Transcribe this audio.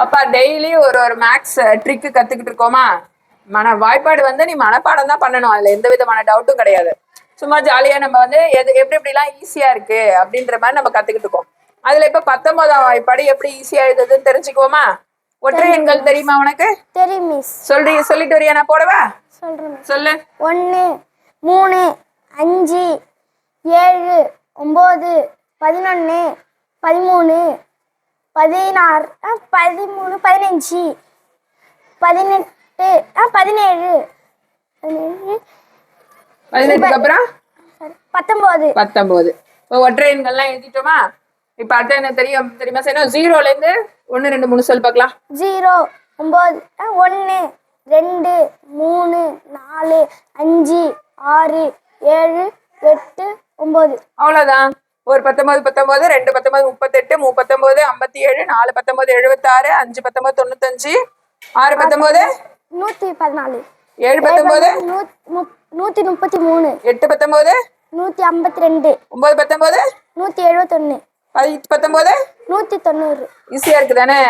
பாப்பா டெய்லி ஒரு ஒரு மேக்ஸ் ட்ரிக்கு கத்துக்கிட்டு இருக்கோமா? வாய்ப்பாடு வந்து நீ மனப்பாடம் தான் பண்ணணும். அதுல எந்த விதமான டவுட்டும் கிடையாது. சும்மா ஜாலியா நம்ம வந்து எப்படி எப்படிலாம் ஈஸியா இருக்கு அப்படின்ற மாதிரி நம்ம கத்துக்கிட்டு இருக்கோம். அதுல இப்ப 19ஆம் வாய்ப்பாடு எப்படி ஈஸியா எழுதுதுன்னு தெரிஞ்சுக்குவோமா? ஒற்றை எண்கள் தெரியுமா உனக்கு? தெரியும் மிஸ். சொல்லிட்டு வரியா? நான் போடவா? சொல்றேன். சொல்லு. 1 3 5 7 9 11 13 16 13 15 18 17 18க்கு அப்புறம் 19 இப்போ ஒற்றை எண்கள்லாம் எழுதிட்டோமா? இப்ப அடுத்த என்ன தெரியுமா செய்யணும்? 0ல இருந்து 1 2 3 சொல்லு பார்க்கலாம். 0 9 1 2 3 4 5 6 7 8 9. அவ்வளவுதான். ஒரு 19 19 2 19 38 3 19 57 4 19 76 5 19 95 6 19 114 7 19 133 8 19 152 9 19 171 19 190. ஈஸியா இருக்கு தானே?